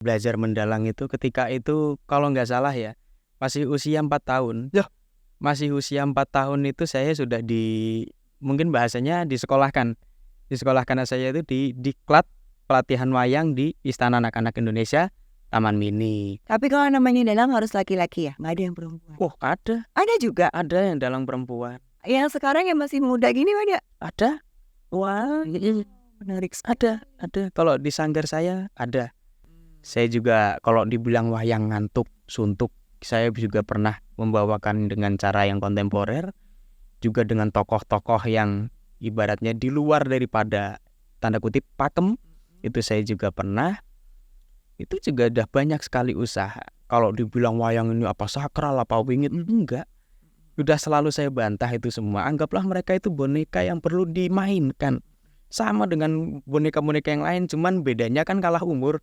belajar mendalang itu ketika itu kalau nggak salah ya, masih usia 4 tahun. Loh? Masih usia 4 tahun itu saya sudah mungkin bahasanya disekolahkan. Disekolahkan saya itu di diklat pelatihan wayang di Istana Anak-anak Indonesia, Taman Mini. Tapi kalau namanya dalang harus laki-laki ya? Nggak ada yang perempuan? Oh, ada. Ada juga? Ada yang dalang perempuan. Yang sekarang yang masih muda gini ada? Ada. Wah, Menarik. ada. Kalau di sanggar saya ada. Saya juga kalau dibilang wayang ngantuk, suntuk, saya juga pernah membawakan dengan cara yang kontemporer, juga dengan tokoh-tokoh yang ibaratnya di luar daripada tanda kutip pakem, itu saya juga pernah. Itu juga udah banyak sekali usaha. Kalau dibilang wayang ini apa sakral, apa wingit, enggak. Udah selalu saya bantah itu semua. Anggaplah mereka itu boneka yang perlu dimainkan. Sama dengan boneka-boneka yang lain, cuman bedanya kan kalah umur.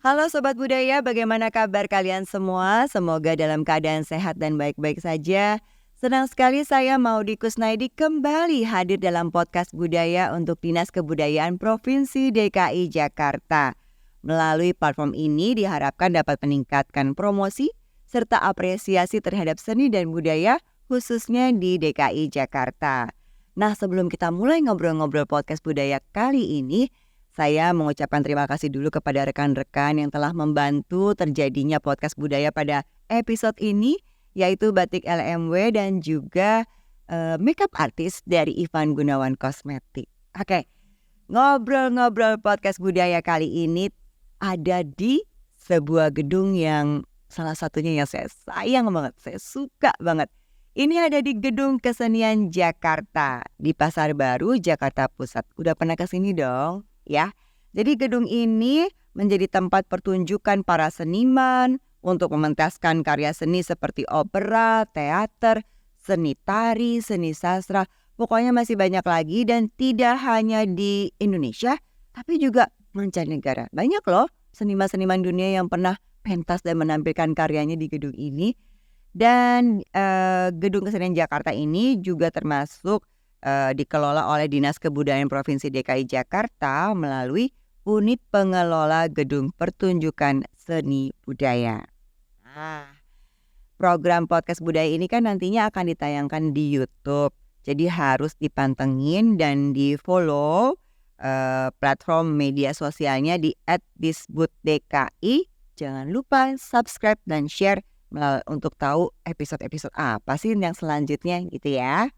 Halo Sobat Budaya, bagaimana kabar kalian semua? Semoga dalam keadaan sehat dan baik-baik saja. Senang sekali saya Maudy Kusnaidi kembali hadir dalam podcast budaya untuk Dinas Kebudayaan Provinsi DKI Jakarta. Melalui platform ini diharapkan dapat meningkatkan promosi serta apresiasi terhadap seni dan budaya khususnya di DKI Jakarta. Nah, sebelum kita mulai ngobrol-ngobrol podcast budaya kali ini, saya mengucapkan terima kasih dulu kepada rekan-rekan yang telah membantu terjadinya podcast budaya pada episode ini, yaitu Batik LMW dan juga makeup artist dari Ivan Gunawan Kosmetik. Oke, ngobrol-ngobrol podcast budaya kali ini ada di sebuah gedung yang salah satunya yang saya sayang banget, saya suka banget. Ini ada di Gedung Kesenian Jakarta di Pasar Baru, Jakarta Pusat. Udah pernah kesini dong? Ya, jadi gedung ini menjadi tempat pertunjukan para seniman untuk mementaskan karya seni seperti opera, teater, seni tari, seni sastra. Pokoknya masih banyak lagi dan tidak hanya di Indonesia, tapi juga mancanegara. Banyak loh seniman-seniman dunia yang pernah pentas dan menampilkan karyanya di gedung ini. Dan Gedung Kesenian Jakarta ini juga termasuk dikelola oleh Dinas Kebudayaan Provinsi DKI Jakarta melalui Unit Pengelola Gedung Pertunjukan Seni Budaya. Nah, program podcast budaya ini kan nantinya akan ditayangkan di YouTube. Jadi harus dipantengin dan di-follow platform media sosialnya di @disbudDKI. Jangan lupa subscribe dan share untuk tahu episode-episode apa sih yang selanjutnya gitu ya.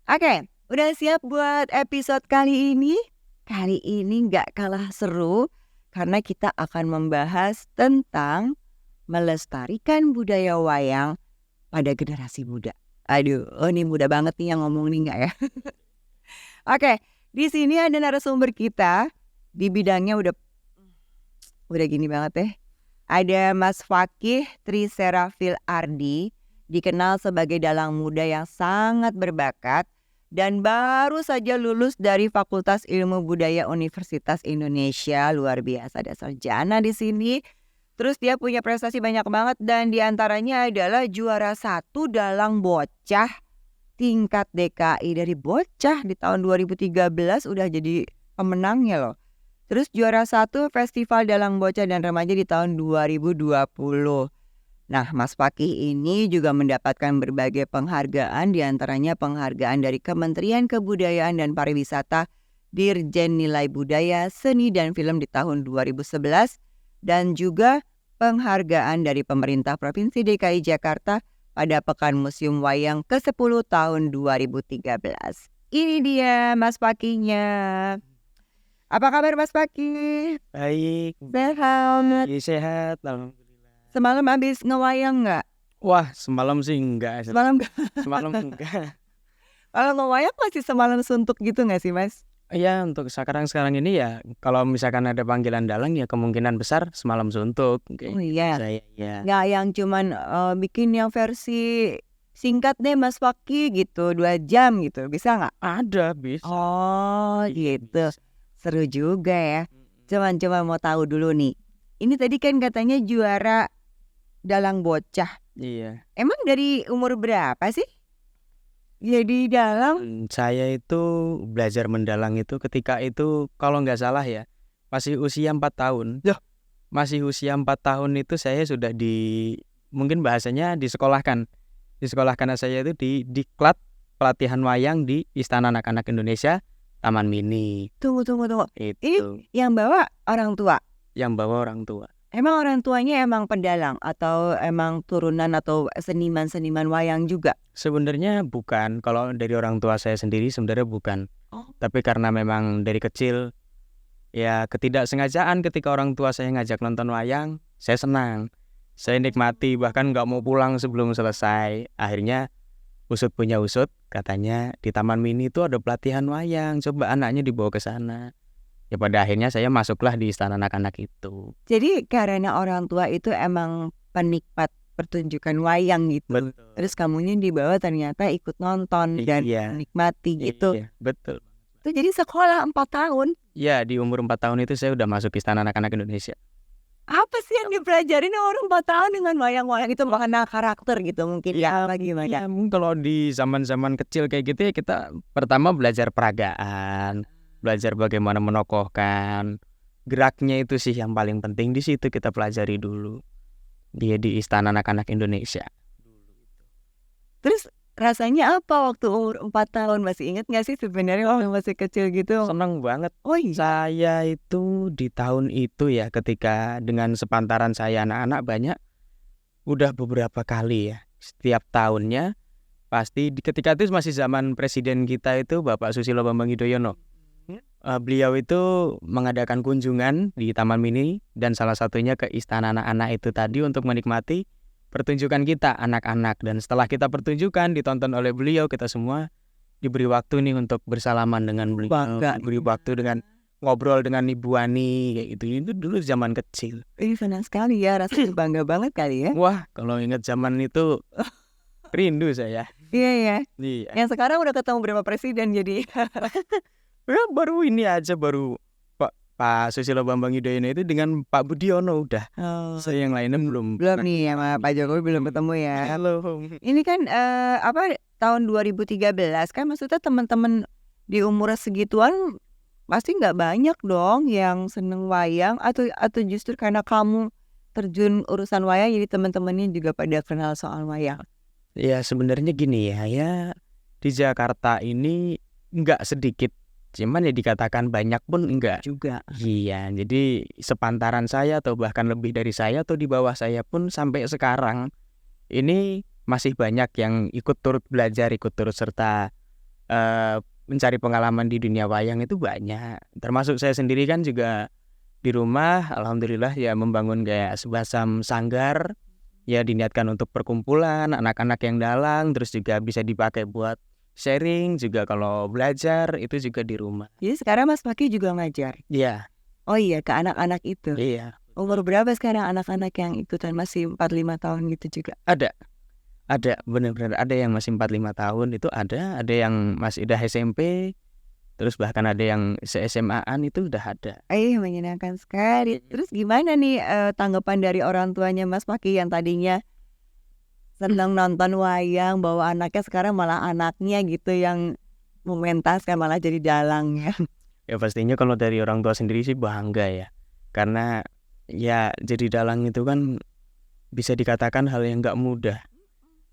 Oke, udah siap buat episode kali ini? Kali ini gak kalah seru karena kita akan membahas tentang melestarikan budaya wayang pada generasi muda. Aduh, ini muda banget nih yang ngomong nih gak ya? Oke, di sini ada narasumber kita di bidangnya udah gini banget deh. Ada Mas Fakih Triserafil Ardi, dikenal sebagai dalang muda yang sangat berbakat dan baru saja lulus dari Fakultas Ilmu Budaya Universitas Indonesia. Luar biasa, ada sarjana di sini. Terus dia punya prestasi banyak banget dan diantaranya adalah juara 1 dalang bocah tingkat DKI. Dari bocah di tahun 2013 udah jadi pemenangnya loh. Terus juara 1 Festival Dalang Bocah dan Remaja di tahun 2020. Nah, Mas Fakih ini juga mendapatkan berbagai penghargaan, diantaranya penghargaan dari Kementerian Kebudayaan dan Pariwisata, Dirjen Nilai Budaya, Seni dan Film di tahun 2011, dan juga penghargaan dari Pemerintah Provinsi DKI Jakarta pada Pekan Museum Wayang ke-10 tahun 2013. Ini dia Mas Fakihnya. Apa kabar Mas Fakih? Baik. Sehat? Iya, sehat. Alhamdulillah. Semalam habis ngewayang nggak? Wah, semalam sih enggak. Semalam nggak? Semalam enggak. Kalau ngewayang masih semalam suntuk gitu nggak sih Mas? Iya, untuk sekarang ini ya kalau misalkan ada panggilan dalang ya kemungkinan besar semalam suntuk. Oh iya. Saya ya. Nggak yang cuman bikin yang versi singkat deh Mas Fakih gitu, 2 jam gitu, bisa nggak? Ada, bisa. Oh gitu. Seru juga ya. Coba mau tahu dulu nih. Ini tadi kan katanya juara dalang bocah. Iya. Emang dari umur berapa sih jadi dalang? Saya itu belajar mendalang itu ketika itu kalau nggak salah ya masih usia 4 tahun. Loh? Masih usia 4 tahun itu saya sudah mungkin bahasanya disekolahkan. Disekolahkan saya itu di diklat pelatihan wayang di Istana Anak-anak Indonesia Taman Mini. Tunggu. Ini Itu yang bawa orang tua. yang bawa orang tua. Emang orang tuanya emang pendalang atau emang turunan atau seniman-seniman wayang juga? Sebenarnya bukan, kalau dari orang tua saya sendiri sebenarnya bukan. Oh. Tapi karena memang dari kecil ya ketidaksengajaan ketika orang tua saya ngajak nonton wayang, saya senang. Saya nikmati bahkan nggak mau pulang sebelum selesai. Akhirnya usut punya usut, katanya di Taman Mini itu ada pelatihan wayang, coba anaknya dibawa ke sana. Ya pada akhirnya saya masuklah di Istana Anak-anak itu. Jadi karena orang tua itu emang penikmat pertunjukan wayang gitu. Betul. Terus kamunya dibawa ternyata ikut nonton dan Iya. menikmati gitu. Iya, betul. Itu jadi sekolah 4 tahun. Ya di umur 4 tahun itu saya udah masuk Istana Anak-anak Indonesia. Apa sih yang dipelajarin orang 4 tahun dengan wayang-wayang itu? Makna karakter gitu mungkin ya, apa gimana? Ya mungkin kalau di zaman-zaman kecil kayak gitu ya kita pertama belajar peragaan, belajar bagaimana menokohkan. Geraknya itu sih yang paling penting, di situ kita pelajari dulu. Dia di Istana Anak-anak Indonesia. Terus rasanya apa waktu umur 4 tahun? Masih ingat gak sih sebenarnya waktu masih kecil gitu? Seneng banget. Oh iya. Saya itu di tahun itu ya ketika dengan sepantaran saya anak-anak banyak, udah beberapa kali ya. Setiap tahunnya pasti ketika itu masih zaman presiden kita itu Bapak Susilo Bambang Yudhoyono. Beliau itu mengadakan kunjungan di Taman Mini dan salah satunya ke Istana Anak-anak itu tadi untuk menikmati pertunjukan kita anak-anak. Dan setelah kita pertunjukan ditonton oleh beliau, kita semua diberi waktu nih untuk bersalaman dengan beliau, Bangga. diberi waktu dengan ngobrol dengan Ibu Ani kayak gitu. Itu dulu zaman kecil. Senang sekali ya, rasanya bangga banget kali ya. Wah, kalau ingat zaman itu rindu saya. Iya ya. Iya. Yang sekarang udah ketemu berapa presiden jadi. Ya, baru ini aja baru Pak Susilo Bambang Yudhoyono itu dengan Pak Budiono udah. Saya yang lainnya belum. Belum nih sama Pak Jokowi belum ketemu ya. Halo. Ini kan tahun 2013 kan, maksudnya teman-teman di umur segituan pasti nggak banyak dong yang seneng wayang, atau justru karena kamu terjun urusan wayang jadi teman-temannya juga pada kenal soal wayang. Ya sebenarnya gini ya di Jakarta ini nggak sedikit, cuman ya dikatakan banyak pun enggak Juga. Iya, jadi sepantaran saya atau bahkan lebih dari saya atau di bawah saya pun sampai sekarang ini masih banyak yang ikut turut belajar, ikut turut serta mencari pengalaman di dunia wayang itu banyak. Termasuk saya sendiri kan juga di rumah alhamdulillah ya membangun kayak semacam sanggar ya, diniatkan untuk perkumpulan anak-anak yang dalang, terus juga bisa dipakai buat sharing juga kalau belajar itu juga di rumah. Jadi sekarang Mas Paki juga ngajar. Iya. Oh iya, ke anak-anak itu. Iya. Umur berapa sekarang anak-anak yang ikutan? Masih 4-5 tahun gitu juga? Ada benar-benar ada yang masih 4-5 tahun itu ada yang masih udah SMP, terus bahkan ada yang se-SMA-an itu udah ada. Menyenangkan sekali. Terus gimana nih tanggapan dari orang tuanya Mas Paki yang tadinya senang nonton wayang, bawa anaknya, sekarang malah anaknya gitu yang mementaskan malah jadi dalangnya? Ya pastinya kalau dari orang tua sendiri sih bangga ya, karena ya jadi dalang itu kan bisa dikatakan hal yang gak mudah.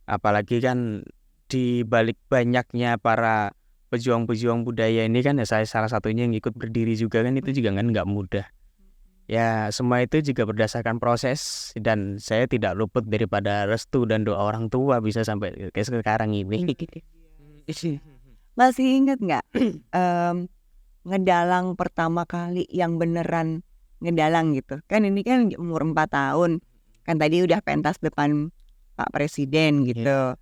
Apalagi kan di balik banyaknya para pejuang-pejuang budaya ini kan ya saya salah satunya yang ikut berdiri juga kan, itu juga kan gak mudah. Ya semua itu juga berdasarkan proses dan saya tidak luput daripada restu dan doa orang tua bisa sampai kayak sekarang ini. Masih ingat nggak ngedalang pertama kali yang beneran ngedalang gitu? Kan ini kan umur 4 tahun, kan tadi udah pentas depan Pak Presiden gitu.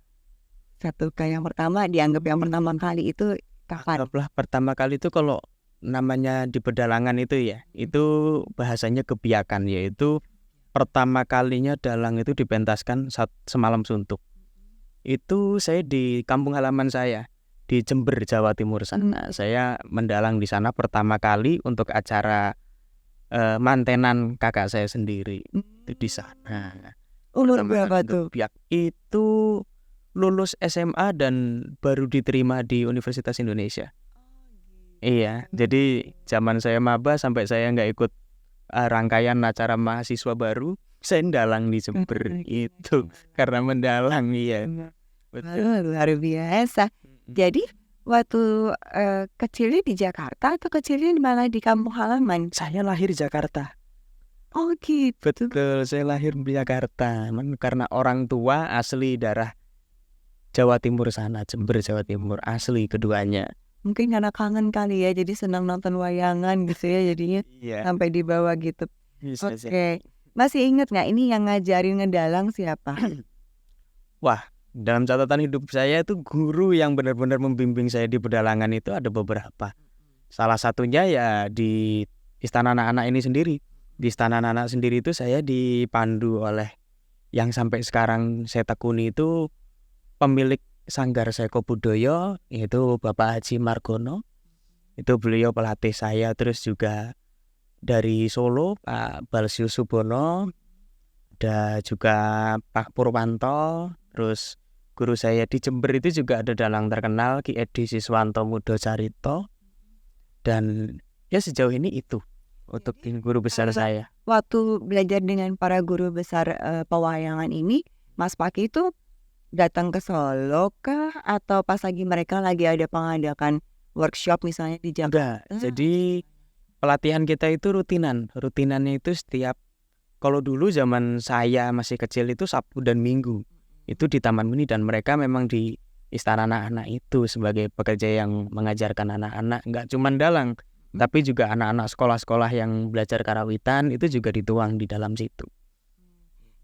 Satu kayak yang pertama, dianggap yang pertama kali itu kapan? Pertama kali itu kalau namanya di pedalangan itu ya, itu bahasanya kebiakan, yaitu pertama kalinya dalang itu dipentaskan semalam suntuk. Itu saya di kampung halaman saya di Jember, Jawa Timur sana. Saya mendalang di sana pertama kali untuk acara mantenan kakak saya sendiri. Itu di sana. Umur Pertama berapa untuk tuh? biak itu lulus SMA dan baru diterima di Universitas Indonesia. Iya, jadi zaman saya maba sampai saya nggak ikut rangkaian acara mahasiswa baru, saya ndalang di Jember itu karena mendalang. Iya, betul. Luar biasa. Jadi waktu kecilnya di Jakarta atau kecilnya malah di kampung halaman? Saya lahir di Jakarta. Oh gitu. Betul, saya lahir di Jakarta. Karena orang tua asli daerah Jawa Timur sana, Jember, Jawa Timur, asli keduanya. Mungkin karena kangen kali ya, jadi senang nonton wayangan gitu ya jadinya Iya, sampai di bawah gitu. bisa sih. Oke, masih inget nggak ini yang ngajarin ngedalang siapa? Wah, dalam catatan hidup saya itu guru yang benar-benar membimbing saya di pedalangan itu ada beberapa. Salah satunya ya di Istana Anak-anak ini sendiri. Di Istana Anak-anak sendiri itu saya dipandu oleh yang sampai sekarang saya tekuni itu pemilik Sanggar Seko Budoyo, yaitu Bapak Haji Margono. Itu beliau pelatih saya. Terus juga dari Solo Pak Balsius Subono, ada juga Pak Purwanto. Terus guru saya di Jember itu juga ada dalang terkenal Ki Edi Siswanto Mudo Carito. Dan ya sejauh ini itu untuk guru besar saya. Waktu belajar dengan para guru besar pewayangan ini, Mas Paki itu datang ke Solo kah? Atau pas mereka lagi ada pengadakan workshop misalnya di Jakarta? Enggak, jadi pelatihan kita itu rutinan. Rutinannya itu setiap, kalau dulu zaman saya masih kecil itu Sabtu dan Minggu. Itu di Taman Mini dan mereka memang di Istana Anak-anak itu sebagai pekerja yang mengajarkan anak-anak. Enggak cuma dalang, tapi juga anak-anak sekolah-sekolah yang belajar karawitan itu juga dituang di dalam situ.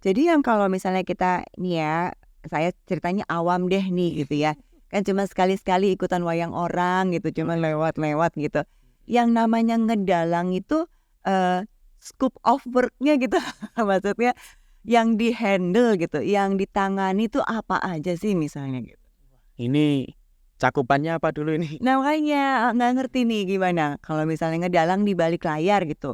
Jadi yang kalau misalnya kita nih ya, saya ceritanya awam deh nih gitu ya. Kan cuma sekali-sekali ikutan wayang orang gitu, cuma lewat-lewat gitu. Yang namanya ngedalang itu scope of work-nya gitu. Maksudnya yang di-handle gitu, yang ditangani itu apa aja sih misalnya gitu. Ini cakupannya apa dulu ini? Nah makanya nggak ngerti nih gimana kalau misalnya ngedalang di balik layar gitu.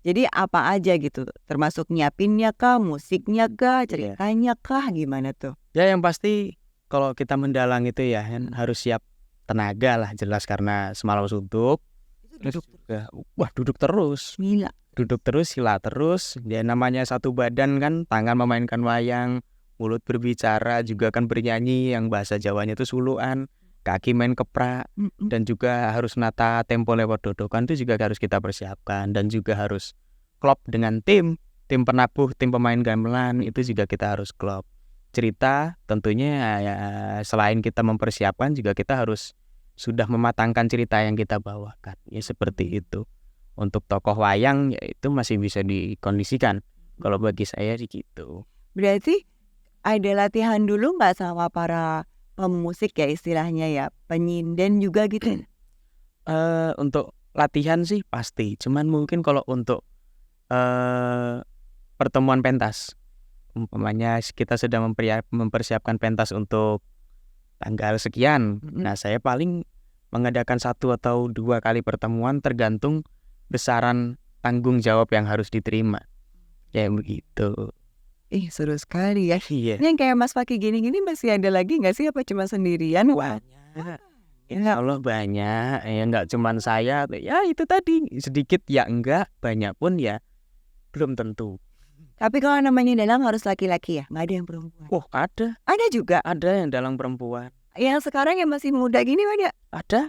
Jadi apa aja gitu, termasuk nyiapinnya kah, musiknya kah, ceritanya kah, gimana tuh? Ya yang pasti kalau kita mendalang itu ya kan harus siap tenaga lah, jelas karena semalam suntuk. Terus duduk terus. Gila. Duduk terus, sila terus. Ya namanya satu badan kan, tangan memainkan wayang, mulut berbicara, juga kan bernyanyi yang bahasa Jawanya itu suluan, kaki main keprak, dan juga harus nata tempo lewat dodokan itu juga harus kita persiapkan. Dan juga harus klop dengan tim penabuh, tim pemain gamelan itu juga kita harus klop. Cerita tentunya ya, selain kita mempersiapkan juga kita harus sudah mematangkan cerita yang kita bawakan. Ya seperti itu. Untuk tokoh wayang ya itu masih bisa dikondisikan. Kalau bagi saya gitu. Berarti ada latihan dulu nggak sama para pemusik ya istilahnya ya, penyinden juga gitu? Untuk latihan sih pasti. Cuman mungkin kalau untuk pertemuan pentas, umpamanya kita sedang mempersiapkan pentas untuk tanggal sekian. Nah saya paling mengadakan 1 atau 2 kali pertemuan tergantung besaran tanggung jawab yang harus diterima. Kayak begitu. Ih seru sekali ya. Iya. Ini yang kayak Mas Paki gini-gini masih ada lagi nggak sih, apa cuma sendirian? Banyak. Insya Allah banyak. Ya nggak cuman saya. Ya itu tadi sedikit ya enggak, banyak pun ya belum tentu. Tapi kalau namanya dalang harus laki-laki ya, nggak ada yang perempuan? Oh ada. Ada juga. Ada yang dalang perempuan. Yang sekarang yang masih muda gini ada? Ada.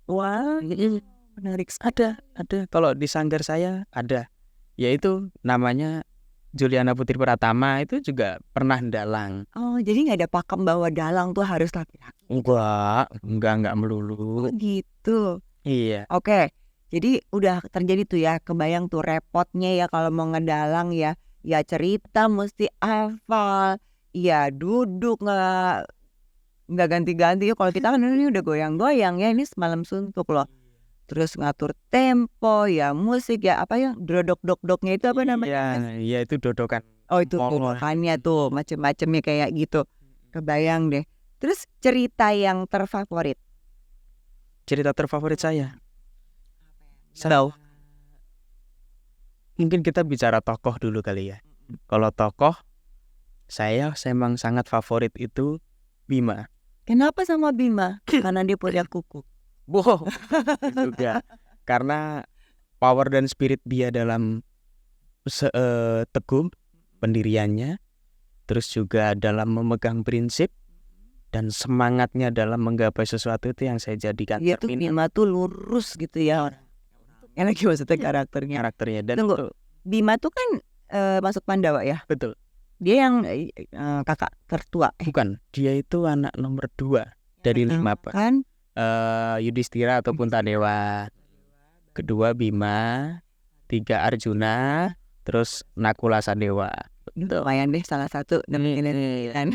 Wah. Menarik sekali. Ada. Kalau di sanggar saya ada. Yaitu namanya Juliana Putri Pratama, itu juga pernah dalang. Oh jadi nggak ada pakem bahwa dalang tuh harus laki-laki? Enggak melulu. Oh gitu. Iya. Oke. Jadi udah terjadi tuh ya, kebayang tuh repotnya ya kalau mau ngedalang ya. Ya cerita mesti hafal. Ya duduk nggak ganti-ganti ya. Kalau kita kan ini udah goyang-goyang ya, ini semalam suntuk loh. Terus ngatur tempo ya, musik ya, apa ya, drodok-dok-doknya itu apa namanya? Iya itu dodokan. Oh itu dodokannya tuh, macem-macemnya kayak gitu. Kebayang deh. Terus cerita yang terfavorit? Cerita terfavorit saya. Mungkin kita bicara tokoh dulu kali ya. Kalau tokoh Saya memang sangat favorit itu Bima. Kenapa sama Bima? Karena dia punya kuku. Boh, juga karena power dan spirit dia dalam teguh pendiriannya, terus juga dalam memegang prinsip dan semangatnya dalam menggapai sesuatu itu yang saya jadikan Dia tuh cerminan Bima tuh lurus gitu ya orang. Yang lagi maksudnya karakternya. dan Tunggu. itu Bima tuh kan masuk Pandawa ya. betul. Dia yang kakak tertua. Bukan, dia itu anak nomor 2 dari 5 Pak. Kan Yudhistira ataupun Tadewa. Kedua Bima, 3 Arjuna, terus Nakula Sadewa. lumayan deh salah satu kan.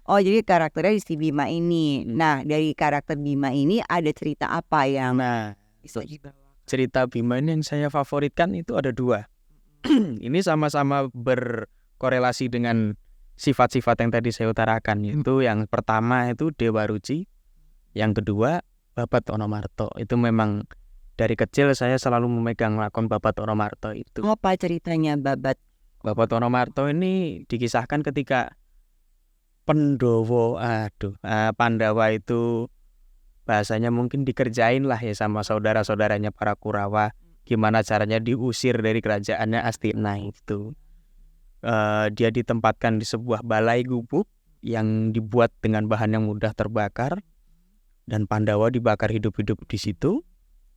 Oh jadi karakternya si Bima ini. Nah dari karakter Bima ini ada cerita apa yang Nah, bisa dibawa? cerita Bima ini yang saya favoritkan itu ada 2. Ini sama-sama berkorelasi dengan sifat-sifat yang tadi saya utarakan. Itu yang pertama itu Dewa Ruci, yang kedua Babat Onomarto. Itu memang dari kecil saya selalu memegang lakon Babat Onomarto itu. Apa ceritanya Babat? Babat Onomarto ini dikisahkan ketika Pandawa itu bahasanya mungkin dikerjain lah ya sama saudara-saudaranya para Kurawa. Gimana caranya diusir dari kerajaannya Astina itu. Dia ditempatkan di sebuah balai gubuk yang dibuat dengan bahan yang mudah terbakar, dan Pandawa dibakar hidup-hidup di situ.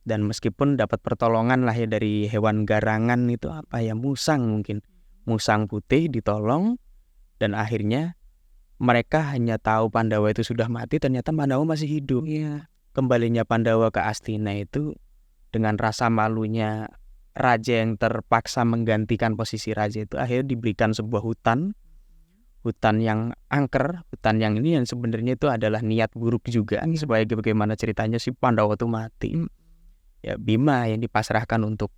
Dan meskipun dapat pertolongan lah ya dari hewan garangan itu musang putih ditolong, dan akhirnya mereka hanya tahu Pandawa itu sudah mati, ternyata Pandawa masih hidup. Kembalinya Pandawa ke Astina itu dengan rasa malunya raja yang terpaksa menggantikan posisi raja itu akhirnya diberikan sebuah hutan yang angker, hutan yang ini yang sebenarnya itu adalah niat buruk juga supaya bagaimana ceritanya si Pandawa itu mati. Ya Bima yang dipasrahkan untuk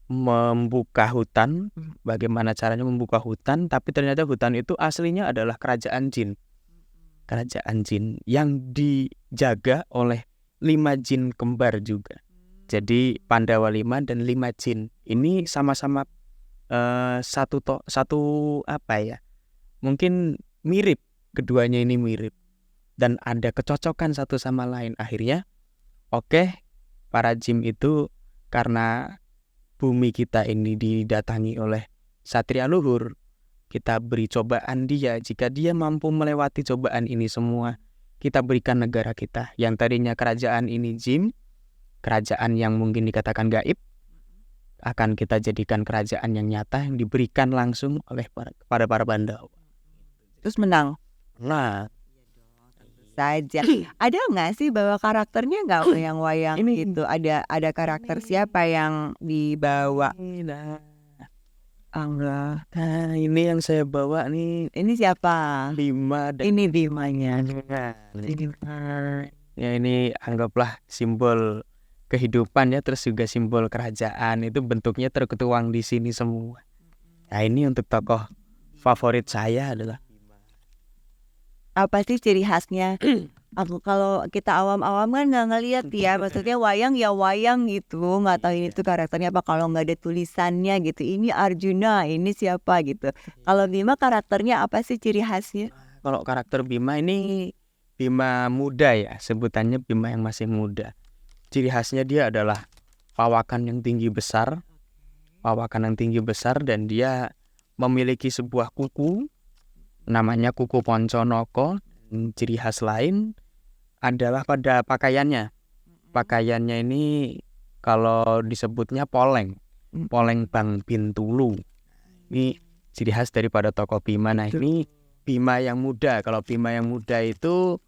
membuka hutan, bagaimana caranya membuka hutan, tapi ternyata hutan itu aslinya adalah kerajaan jin yang dijaga oleh 5 jin kembar juga. Jadi Pandawa 5 dan 5 jin ini sama-sama satu apa ya, mungkin mirip, keduanya ini mirip dan ada kecocokan satu sama lain. Akhirnya para jin itu karena bumi kita ini didatangi oleh satria luhur, kita beri cobaan dia. Jika dia mampu melewati cobaan ini semua, kita berikan negara kita yang tadinya kerajaan ini jin, kerajaan yang mungkin dikatakan gaib, akan kita jadikan kerajaan yang nyata yang diberikan langsung oleh para Pandawa. Terus menang. Nah, Saja. Ada nggak sih bawa karakternya nggak wayang-wayang gitu? Ada karakter siapa yang dibawa? Enggak. Nah, ini yang saya bawa nih. Ini siapa? Bima. Ini Bimanya. Ya ini anggaplah simbol kehidupan ya, terus juga simbol kerajaan. Itu bentuknya terketuang di sini semua. Nah ini untuk tokoh favorit saya adalah apa sih ciri khasnya? Aku kalau kita awam-awam kan nggak ngeliat ya, maksudnya wayang ya wayang gitu, nggak tahu ini tuh karakternya apa kalau nggak ada tulisannya gitu. Ini Arjuna, ini siapa gitu. Kalau Bima karakternya apa sih ciri khasnya? Kalau karakter Bima ini Bima muda ya, sebutannya Bima yang masih muda. Ciri khasnya dia adalah pawakan yang tinggi besar, dan dia memiliki sebuah kuku. Namanya kuku Ponconoko. Ciri khas lain adalah pada pakaiannya. Pakaiannya ini kalau disebutnya poleng Bang Bintulu. Ini ciri khas daripada tokoh Bima. Nah ini Bima yang muda. Kalau Bima yang muda itu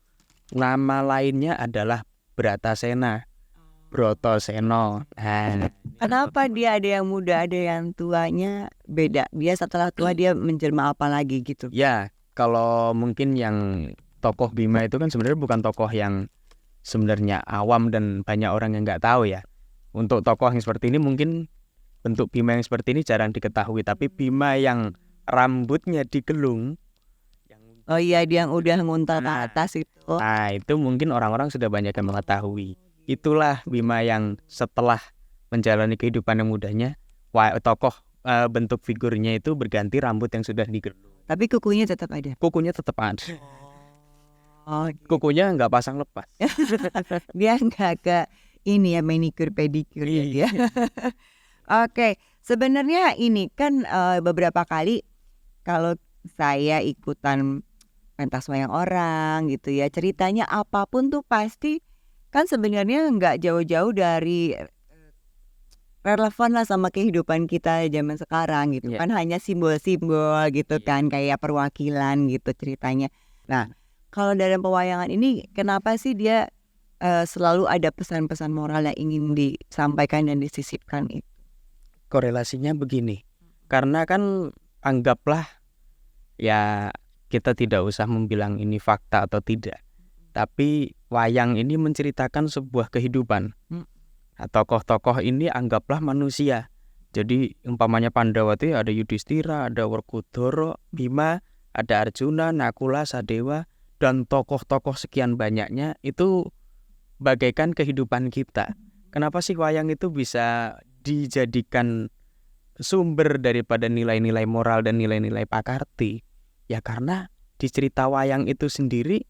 nama lainnya adalah Bratasena, Brotoseno. Nah, kenapa dia ada yang muda, ada yang tuanya beda? Dia setelah tua dia menjelma apa lagi gitu? Ya, kalau mungkin yang tokoh Bima itu kan sebenarnya bukan tokoh yang sebenarnya awam dan banyak orang yang nggak tahu ya. Untuk tokoh yang seperti ini mungkin bentuk Bima yang seperti ini jarang diketahui. Tapi Bima yang rambutnya digelung, oh iya, dia yang udah nguntal ke atas itu. Nah itu mungkin orang-orang sudah banyak yang mengetahui. Itulah Bima yang setelah menjalani kehidupan yang mudanya, tokoh bentuk figurnya itu berganti rambut yang sudah digelung. Tapi kukunya tetap ada. Kukunya tetap ada. Oh, Kukunya nggak pasang lepas. dia nggak ke ini ya manicure pedicure ya dia. Oke, sebenarnya ini kan beberapa kali kalau saya ikutan pentas wayang orang gitu ya, ceritanya apapun tuh pasti kan sebenarnya nggak jauh-jauh dari relevan lah sama kehidupan kita zaman sekarang gitu Iya. kan, hanya simbol-simbol gitu kan, kayak perwakilan gitu ceritanya. Nah, kalau dalam pewayangan ini kenapa sih dia selalu ada pesan-pesan moral yang ingin disampaikan dan disisipkan itu? Korelasinya begini, karena kan anggaplah ya kita tidak usah membilang ini fakta atau tidak, tapi wayang ini menceritakan sebuah kehidupan. Tokoh-tokoh ini anggaplah manusia. Jadi umpamanya Pandawa itu ada Yudhistira, ada Werkudara, Bima, ada Arjuna, Nakula, Sadewa, dan tokoh-tokoh sekian banyaknya itu bagaikan kehidupan kita. Kenapa sih wayang itu bisa dijadikan sumber daripada nilai-nilai moral dan nilai-nilai pakarti? Ya karena di cerita wayang itu sendiri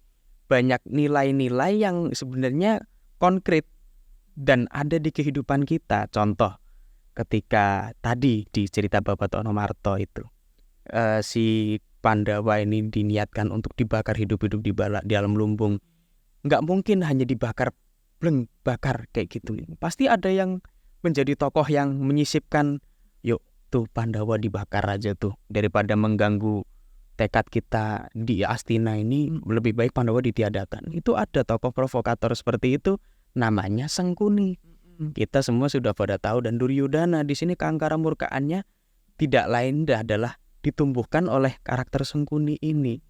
banyak nilai-nilai yang sebenarnya konkret dan ada di kehidupan kita. Contoh, ketika tadi di cerita Babatono Marto itu si Pandawa ini diniatkan untuk dibakar hidup-hidup di dalam lumbung. Nggak mungkin hanya dibakar, bleng, bakar kayak gitu. Pasti ada yang menjadi tokoh yang menyisipkan, yuk tuh Pandawa dibakar aja tuh, daripada mengganggu tekad kita di Astina ini, lebih baik Pandawa ditiadakan. Itu ada tokoh provokator seperti itu, namanya Sengkuni. Kita semua sudah pada tahu, dan Duryodhana di sini keangkara murkaannya tidak lain adalah ditumbuhkan oleh karakter Sengkuni ini.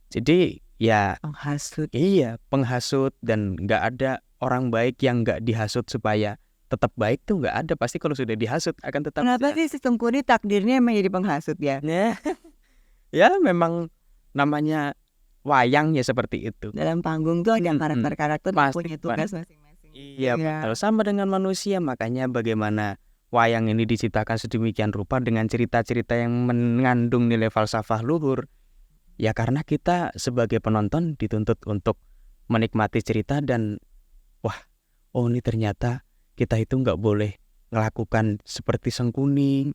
Jadi ya Penghasut. iya, penghasut, dan nggak ada orang baik yang nggak dihasut supaya tetap baik tuh nggak ada. Pasti kalau sudah dihasut akan tetap Kenapa jahat. sih si Sengkuni takdirnya emang jadi penghasut ya? Ya memang namanya wayang ya seperti itu. Dalam panggung tuh ada karakter-karakter yang Pasti, punya tugas masing-masing. Iya, betul. Sama dengan manusia, makanya bagaimana wayang ini diciptakan sedemikian rupa dengan cerita-cerita yang mengandung nilai falsafah luhur. Ya karena kita sebagai penonton dituntut untuk menikmati cerita dan wah, oh ini ternyata kita itu nggak boleh melakukan seperti Sengkuni.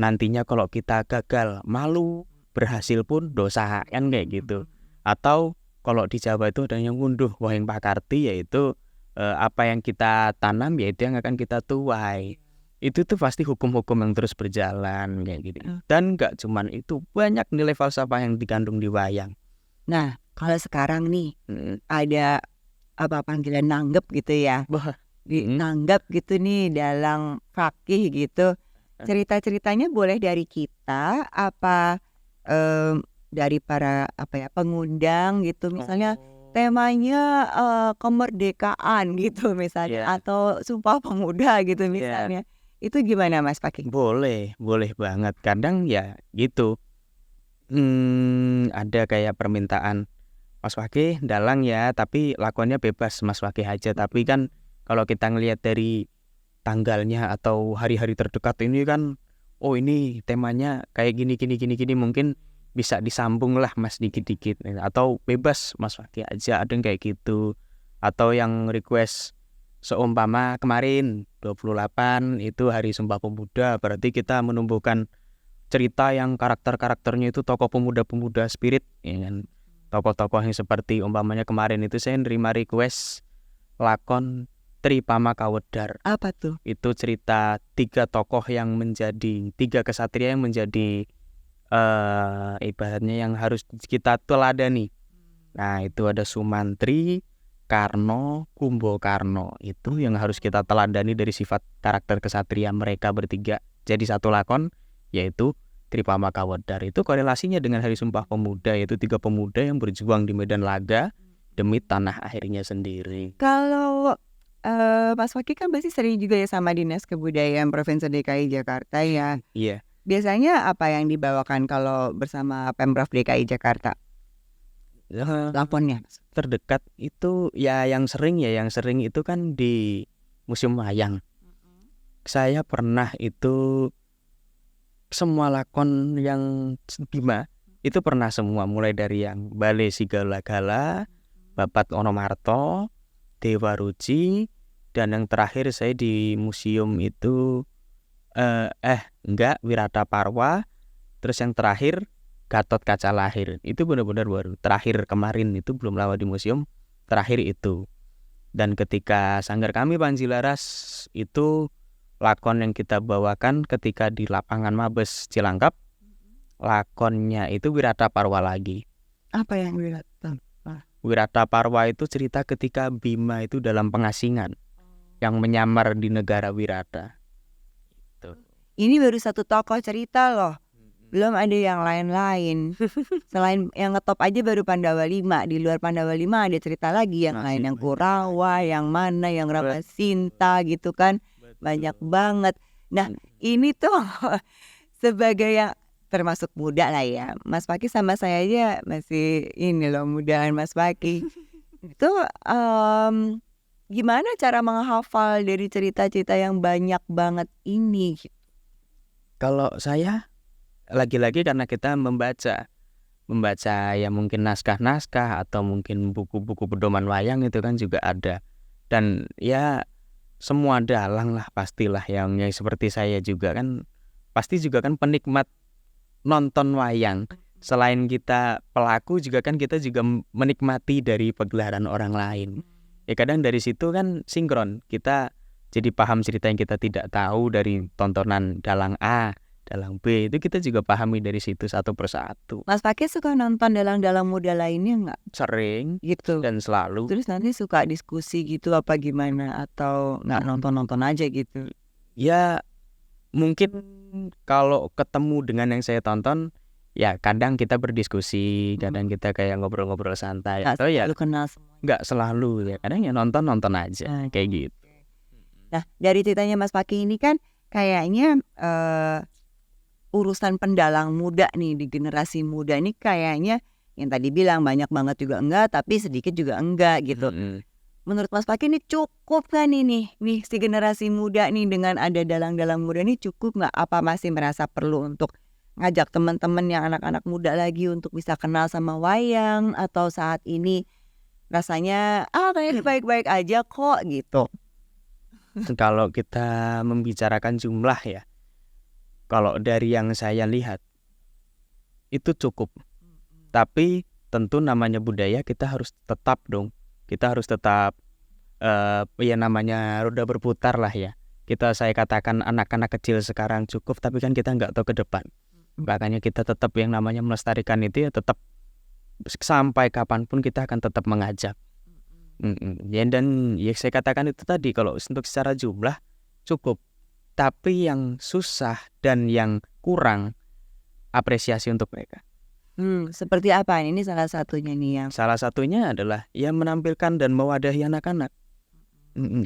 Nantinya kalau kita gagal malu, berhasil pun dosa, kan kayak gitu. Atau kalau di Jawa itu ada yang ngunduh wayang pakarti, yaitu apa yang kita tanam yaitu yang akan kita tuai. Itu tuh pasti hukum-hukum yang terus berjalan kayak gitu. Dan gak cuman itu, banyak nilai falsafah yang dikandung di wayang. Nah, kalau sekarang nih ada apa panggilan nanggep gitu ya, nanggap gitu nih dalam fakih gitu, cerita-ceritanya boleh dari kita apa dari para apa ya pengundang gitu, misalnya temanya kemerdekaan gitu misalnya, atau Sumpah Pemuda gitu misalnya. Itu gimana Mas Fakih? Boleh banget. Kadang ya gitu, ada kayak permintaan, Mas Fakih dalang ya, tapi lakonnya bebas Mas Fakih aja. Tapi kan kalau kita ngelihat dari tanggalnya atau hari-hari terdekat ini kan, oh ini temanya kayak gini, mungkin bisa disambung lah Mas dikit-dikit, atau bebas Mas Fakih aja, ada yang kayak gitu. Atau yang request seumpama kemarin 28 itu Hari Sumpah Pemuda, berarti kita menumbuhkan cerita yang karakter-karakternya itu tokoh pemuda-pemuda spirit, ya kan? Tokoh-tokoh yang seperti umpamanya kemarin itu saya nerima request lakon Tripama Kawedar. Apa tuh? Itu cerita 3 tokoh yang menjadi 3 kesatria yang menjadi ibaratnya yang harus kita teladani. Nah itu ada Sumantri, Karno, Kumbokarno, itu yang harus kita teladani dari sifat karakter kesatriaan mereka bertiga. Jadi satu lakon yaitu Tripama Kawedar. Itu korelasinya dengan Hari Sumpah Pemuda, yaitu 3 pemuda yang berjuang di medan laga demi tanah airnya sendiri. Kalau Mas Fakih kan pasti sering juga ya sama Dinas Kebudayaan Provinsi DKI Jakarta ya. Iya. Biasanya apa yang dibawakan kalau bersama Pemprov DKI Jakarta? Lakonnya terdekat itu ya yang sering itu kan di Museum Wayang. Saya pernah itu semua lakon yang Bima Itu pernah semua, mulai dari yang Bale Sigala-gala, Babat Onomarto, Dewa Ruci, dan yang terakhir saya di museum itu Wirata Parwa. Terus yang terakhir Gatot Kaca Lahir. Itu benar-benar baru. Terakhir kemarin itu belum lama di museum, terakhir itu. Dan ketika sanggar kami Panji Laras itu lakon yang kita bawakan ketika di lapangan Mabes Cilangkap, lakonnya itu Wirata Parwa lagi. Apa yang Wirata? Wirata Parwa itu cerita ketika Bima itu dalam pengasingan yang menyamar di negara Wirata. Ini baru satu tokoh cerita loh. Belum ada yang lain-lain. Selain yang ngetop aja baru Pandawa 5. Di luar Pandawa 5 ada cerita lagi yang lain, yang Kurawa, yang mana, yang Ramasinta gitu kan. Banyak banget. Nah, ini tuh sebagai yang termasuk muda lah ya. Mas Paki sama saya aja masih ini loh, mudaan Mas Paki. Itu gimana cara menghafal dari cerita-cerita yang banyak banget ini? Kalau saya lagi-lagi karena kita membaca ya mungkin naskah-naskah atau mungkin buku-buku pedoman wayang itu kan juga ada. Dan ya semua dalang lah pastilah yang seperti saya juga kan pasti juga kan penikmat nonton wayang. Selain kita pelaku juga kan kita juga menikmati dari pagelaran orang lain. Ya kadang dari situ kan sinkron. Kita jadi paham cerita yang kita tidak tahu dari tontonan dalang A, dalang B. Itu kita juga pahami dari situ satu persatu. Mas Paki suka nonton dalang-dalang muda lainnya nggak? Sering Gitu. dan selalu. Terus nanti suka diskusi gitu apa gimana? Atau nggak nonton-nonton aja gitu? Ya mungkin kalau ketemu dengan yang saya tonton, ya kadang kita berdiskusi, kadang kita kayak ngobrol-ngobrol santai. Atau ya lu kenal semua. nggak selalu ya, kadang ya nonton aja kayak gitu. Nah dari ceritanya Mas Paki ini kan kayaknya urusan pendalang muda nih di generasi muda ini kayaknya yang tadi bilang banyak banget juga enggak, tapi sedikit juga enggak gitu. Menurut Mas Paki ini cukup kan ini nih si generasi muda nih dengan ada dalang-dalang muda ini cukup nggak? Apa masih merasa perlu untuk ngajak teman-teman yang anak-anak muda lagi untuk bisa kenal sama wayang, atau saat ini rasanya kayaknya baik-baik aja kok gitu? Kalau kita membicarakan jumlah ya, kalau dari yang saya lihat itu cukup. Tapi tentu namanya budaya kita harus tetap dong. Kita harus tetap ya namanya roda berputar lah ya. Saya katakan anak-anak kecil sekarang cukup, tapi kan kita nggak tahu ke depan. Makanya kita tetap yang namanya melestarikan itu ya tetap sampai kapanpun kita akan tetap mengajak. Ya, dan ya saya katakan itu tadi kalau untuk secara jumlah cukup, tapi yang susah dan yang kurang apresiasi untuk mereka. Seperti apa? Ini salah satunya nih yang. Salah satunya adalah ya menampilkan dan mewadahi anak-anak.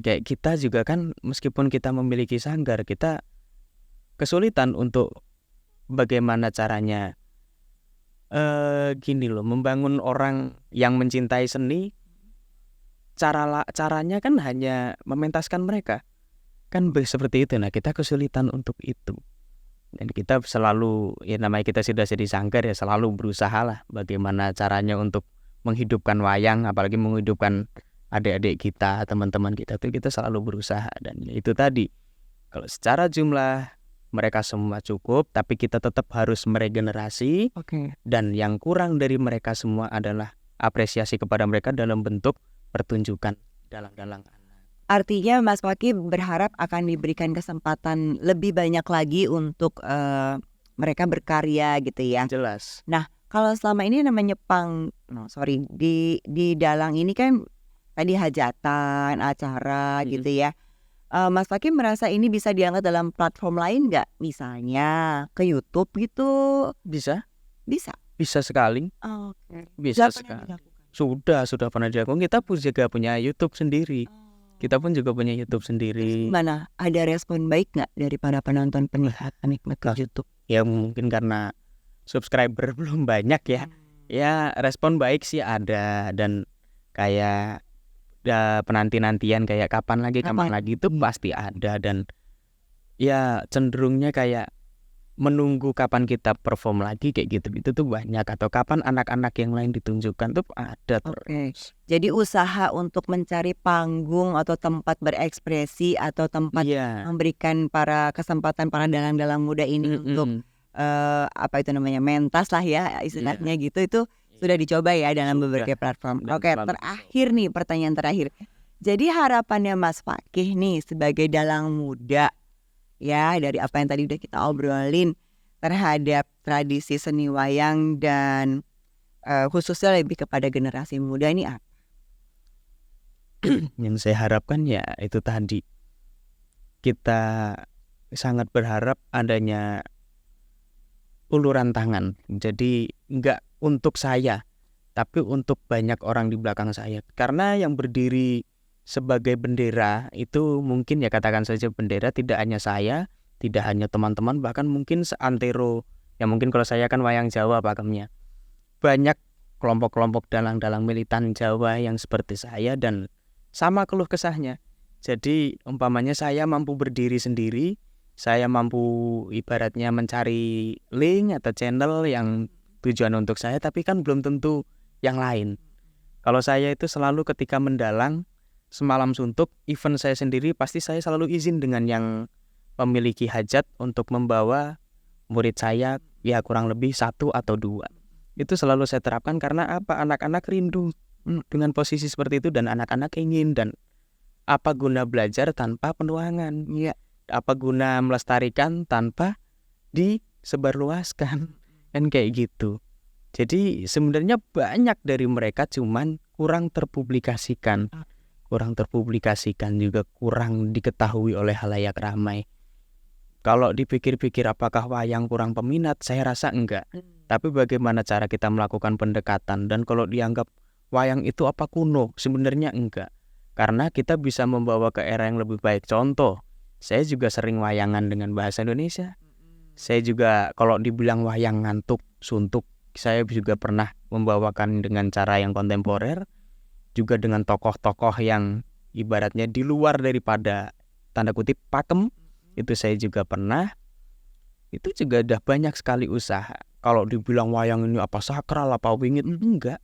Kayak kita juga kan meskipun kita memiliki sanggar, kita kesulitan untuk bagaimana caranya gini loh, membangun orang yang mencintai seni. Caranya kan hanya mementaskan mereka. Kan seperti itu. Nah, kita kesulitan untuk itu. Dan kita selalu, ya namanya kita sudah jadi sanggar ya selalu berusaha lah bagaimana caranya untuk menghidupkan wayang, apalagi menghidupkan adik-adik kita, teman-teman kita tuh kita selalu berusaha. Dan itu tadi, kalau secara jumlah mereka semua cukup, tapi kita tetap harus meregenerasi. Dan yang kurang dari mereka semua adalah apresiasi kepada mereka dalam bentuk pertunjukan dalang-dalang. Artinya Mas Paki berharap akan diberikan kesempatan lebih banyak lagi untuk mereka berkarya gitu ya. Jelas. Nah kalau selama ini namanya di dalang ini kan tadi hajatan, acara gitu ya. Mas Paki merasa ini bisa diangkat dalam platform lain nggak? Misalnya ke YouTube gitu? Bisa. Bisa sekali. Bisa sekali. Sudah pernah dilakukan. Kita pun juga punya YouTube sendiri. Kita pun juga punya YouTube sendiri. Mana ada respon baik nggak dari para penonton penikmat YouTube? Ya mungkin karena subscriber belum banyak ya. Ya respon baik sih ada, dan kayak penanti-nantian kayak kapan lagi itu pasti ada. Dan ya cenderungnya kayak menunggu kapan kita perform lagi kayak gitu itu tuh banyak, atau kapan anak-anak yang lain ditunjukkan tuh ada Oke. terus. Jadi usaha untuk mencari panggung atau tempat berekspresi atau tempat Iya. memberikan kesempatan para dalang-dalang muda ini untuk apa itu namanya, mentas lah ya istilahnya gitu, itu sudah dicoba ya dalam Sudah, beberapa platform. dan Oke, selalu terakhir nih, pertanyaan terakhir. Jadi harapannya Mas Fakih nih sebagai dalang muda ya, dari apa yang tadi udah kita obrolin terhadap tradisi seni wayang dan khususnya lebih kepada generasi muda ini apa? Yang saya harapkan ya itu tadi, kita sangat berharap adanya uluran tangan. Jadi nggak untuk saya, tapi untuk banyak orang di belakang saya. Karena yang berdiri sebagai bendera itu mungkin ya katakan saja bendera tidak hanya saya, tidak hanya teman-teman, bahkan mungkin seantero. Ya mungkin kalau saya kan wayang Jawa pakemnya. Banyak kelompok-kelompok dalang-dalang militan Jawa yang seperti saya dan sama keluh kesahnya. Jadi umpamanya saya mampu berdiri sendiri, saya mampu ibaratnya mencari link atau channel yang tujuan untuk saya, tapi kan belum tentu yang lain. Kalau saya itu selalu ketika mendalang semalam suntuk event saya sendiri, pasti saya selalu izin dengan yang memiliki hajat untuk membawa murid saya, ya kurang lebih 1 atau 2. Itu selalu saya terapkan karena apa? Anak-anak rindu dengan posisi seperti itu, dan anak-anak ingin, dan apa guna belajar tanpa penuangan? Iya. Apa guna melestarikan tanpa disebarluaskan? Kan kayak gitu. Jadi sebenarnya banyak dari mereka cuman kurang terpublikasikan. Juga kurang diketahui oleh halayak ramai. Kalau dipikir-pikir apakah wayang kurang peminat? Saya rasa enggak. Tapi bagaimana cara kita melakukan pendekatan? Dan kalau dianggap wayang itu apa kuno? Sebenarnya enggak. Karena kita bisa membawa ke era yang lebih baik. Contoh, saya juga sering wayangan dengan bahasa Indonesia. Saya juga kalau dibilang wayang ngantuk, suntuk, saya juga pernah membawakan dengan cara yang kontemporer. Juga dengan tokoh-tokoh yang ibaratnya di luar daripada tanda kutip pakem. Itu saya juga pernah. Itu juga udah banyak sekali usaha. Kalau dibilang wayang ini apa sakral, apa wingit, enggak.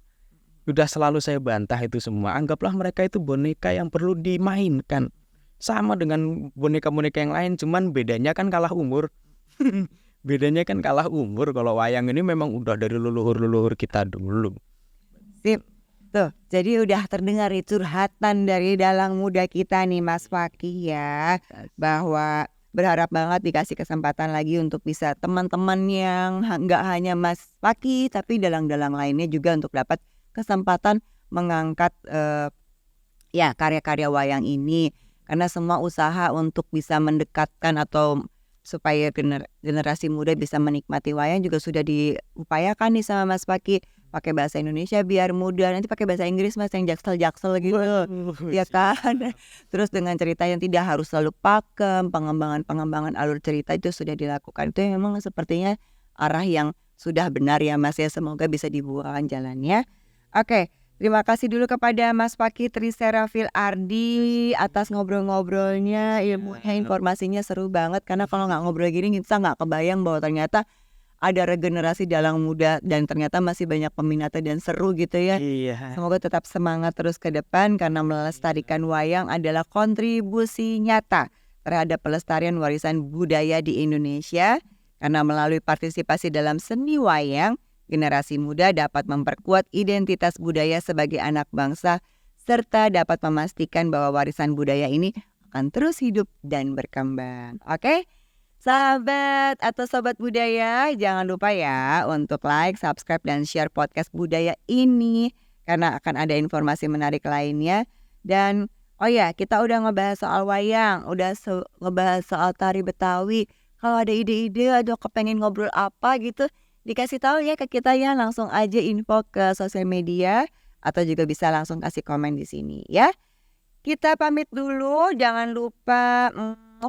Udah selalu saya bantah itu semua. Anggaplah mereka itu boneka yang perlu dimainkan. Sama dengan boneka-boneka yang lain, cuman bedanya kan kalah umur. Bedanya kan kalah umur. Kalau wayang ini memang udah dari leluhur-leluhur kita dulu. Sip. Tuh, jadi udah terdengar nih curhatan dari dalang muda kita nih Mas Fakih ya, bahwa berharap banget dikasih kesempatan lagi untuk bisa teman-teman yang nggak hanya Mas Fakih tapi dalang-dalang lainnya juga untuk dapat kesempatan mengangkat ya karya-karya wayang ini, karena semua usaha untuk bisa mendekatkan atau supaya generasi muda bisa menikmati wayang juga sudah diupayakan nih sama Mas Fakih. Pakai bahasa Indonesia biar mudah, nanti pakai bahasa Inggris Mas yang jaksel-jaksel gitu, ya kan. Terus dengan cerita yang tidak harus selalu pakem, pengembangan alur cerita itu sudah dilakukan. Itu memang sepertinya arah yang sudah benar ya Mas ya, semoga bisa dibukakan jalannya. Oke, terima kasih dulu kepada Mas Fakih Triserafil Ardi atas ngobrol-ngobrolnya, ilmunya, informasinya seru banget. Karena kalau nggak ngobrol gini kita nggak kebayang bahwa ternyata ada regenerasi dalang muda dan ternyata masih banyak peminatnya dan seru gitu ya. Iya. Semoga tetap semangat terus ke depan karena melestarikan wayang adalah kontribusi nyata terhadap pelestarian warisan budaya di Indonesia. Karena melalui partisipasi dalam seni wayang, generasi muda dapat memperkuat identitas budaya sebagai anak bangsa serta dapat memastikan bahwa warisan budaya ini akan terus hidup dan berkembang. Oke? Sahabat atau sobat budaya, jangan lupa ya untuk like, subscribe, dan share podcast budaya ini karena akan ada informasi menarik lainnya. Dan oh ya, kita udah ngebahas soal wayang, udah ngebahas soal tari Betawi. Kalau ada ide-ide atau kepengen ngobrol apa gitu, dikasih tahu ya ke kita ya, langsung aja info ke sosial media atau juga bisa langsung kasih komen di sini ya. Kita pamit dulu, jangan lupa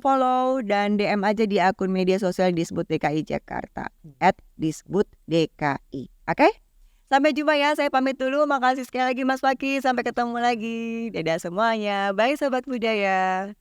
follow dan DM aja di akun media sosial Disbud DKI Jakarta @disbuddki. Oke? Sampai jumpa ya, saya pamit dulu. Makasih sekali lagi Mas Fakih, sampai ketemu lagi. Dadah semuanya, bye sobat budaya.